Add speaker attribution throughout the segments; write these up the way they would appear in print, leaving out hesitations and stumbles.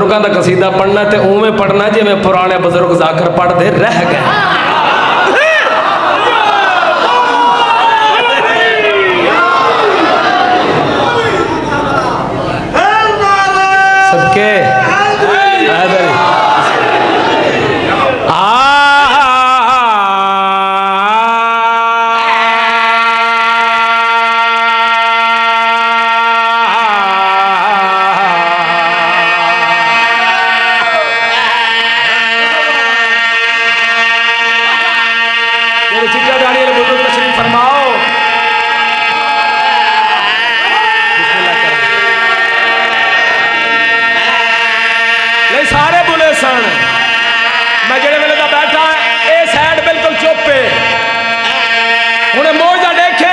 Speaker 1: बुजुर्गों का कसीदा पढ़ना तो उवें पढ़ना जिवें पुराने बुजुर्ग जाकर पढ़ते रह गए। सबके मैं जेड़े वेले का बैठा ये साइड बिल्कुल चुप है, उन्हें मौजा देखे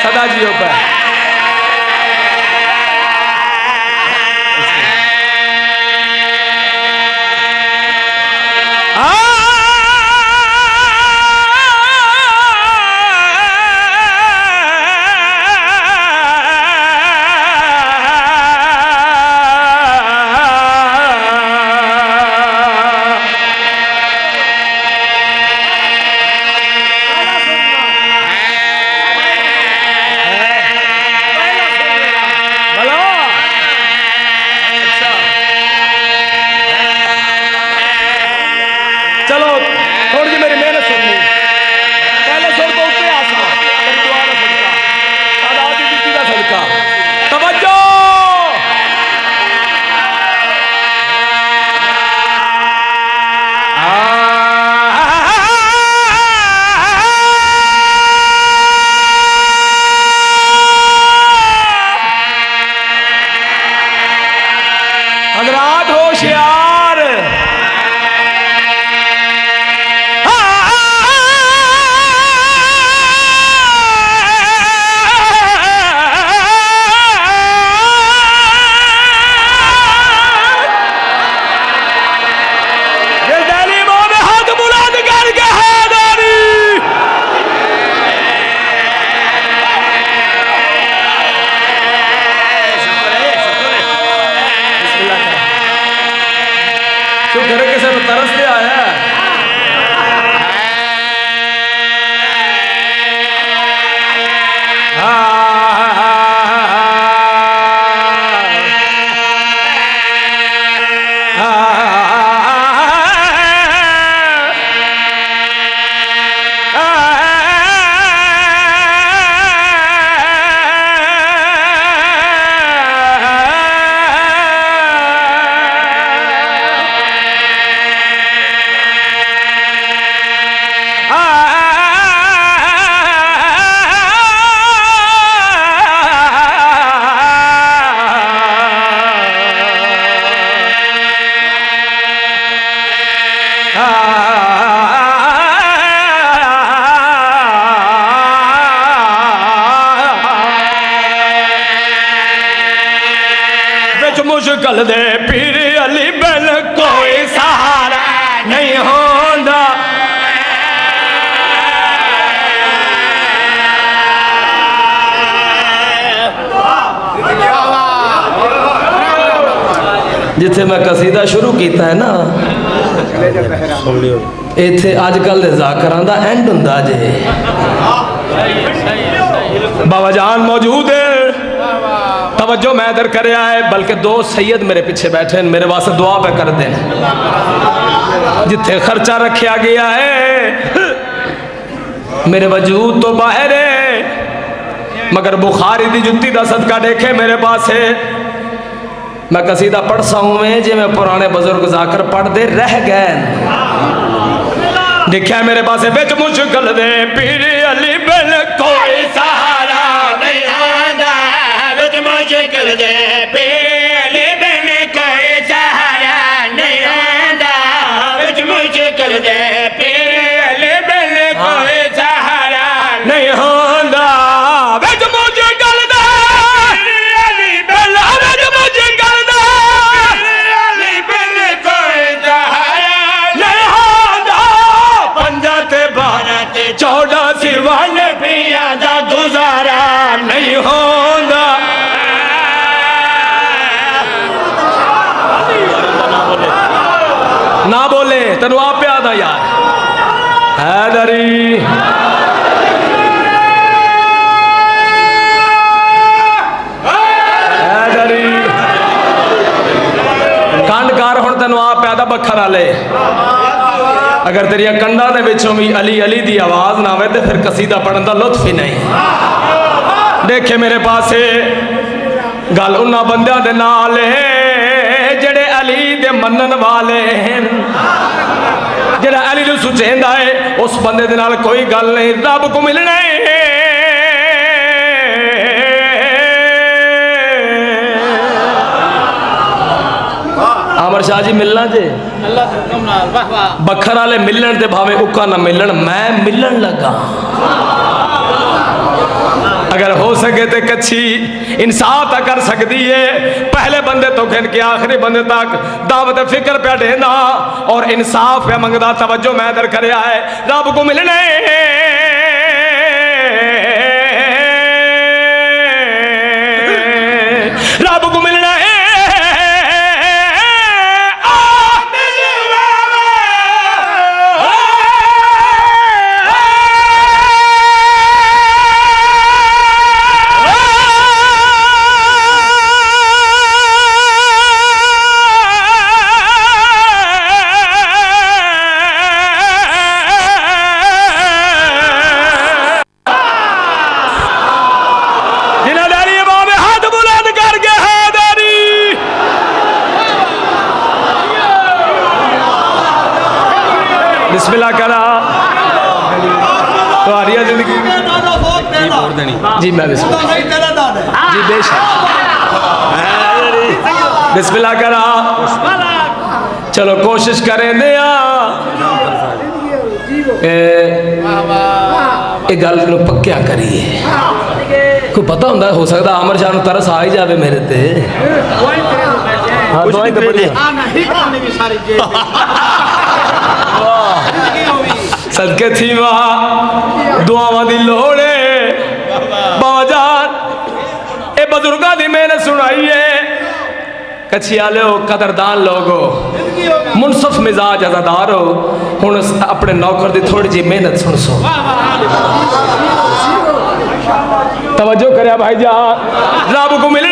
Speaker 1: सदा जियो पर तरसते आया मुश्किल दे पीर अली बिन कोई सहारा नहीं होंदा। जिथे मैं कसीदा शुरू किया है ना, इत्थे अजकल दे ज़ाकरां दा एंड हुंदा जे। बाबा जान मौजूद है, तवज्जो मैं इधर कर है, बल्कि दो सैयद मेरे पीछे बैठे हैं, मेरे वास्ते दुआ पे कर दें। जिथे खर्चा रखा गया है मेरे वजूद तो बाहर है, मगर बुखारी दी जुत्ती दा सदका देखे मेरे पास है। मैं कसीदा पढ़ सा हूँ मैं जिਵੇਂ पुराने बुजुर्ग जाकर पढ़ते रह गए। देखा मेरे पास बिच मुश्किल दे पीर अली बिन कोई सहारा नहीं आंदा। बिच मुश्किल दे पीर अली बिन कोई सहारा नहीं आंदा। बिच मुश्किल दे पीर अली बिन कोई सहारा नहीं आंदा। बिच मुश्किल दे अली बिन बिच मुश्किल दे अली बिन कोई सहारा नहीं आंदा। 15 ते 12 ते 14 सिवान पिया दा गुजारा नहीं होंदा। ना बोले तेन आप याद आ यार हैदरी। हैदरी कंडकार हुण तेन आप याद बखर वाले। अगर तेरिया कंडा दे विचों भी अली अली दी आवाज ना आवे तो फिर कसीदा पढ़न का लुत्फ ही नहीं। देखे मेरे पास गल उन्हां बंदियां दे नाल है जेड़े अली दे मनन वाले हैं। जेड़ा अली नूं सुचेंदा है उस बंदे दे नाल कोई गल नहीं, रब को मिलना है। अमर शाह जी मिलना जे बखर वाले मिलन ते भावे उका ना मिलन, मैं मिलन लगा। अगर हो सके तो कच्छी इंसाफ तक कर सकती है। पहले बंदे तो खेन के आखिरी बंदे तक दावत फिक्र पे देना और इंसाफ पे मंगदा। तवज्जो मैं इधर कर है, रब को मिलने रब को मिलना है। बिस्मिल्लाह करा तो आ रही है जिंदगी जी। मैं जी बेशक बिस्मिल्लाह करा। चलो कोशिश करें दे गल पक्या करिए। कोई पता होंगे हो सकता अमर शाह नूं तरस आ ही जाए मेरे ते। सदके थी वाह दुआवां दी लोड़ बाबा जान ए बुजुर्गां दी मेहनत सुनाई है। कच्छी आले हो कदरदान लोग हो, मुनसफ मिजाज अजादार हो। हुण अपने नौकर दी थोड़ी जी मेहनत सुन सो। तवज्जो करया भाई जान, रब को मिल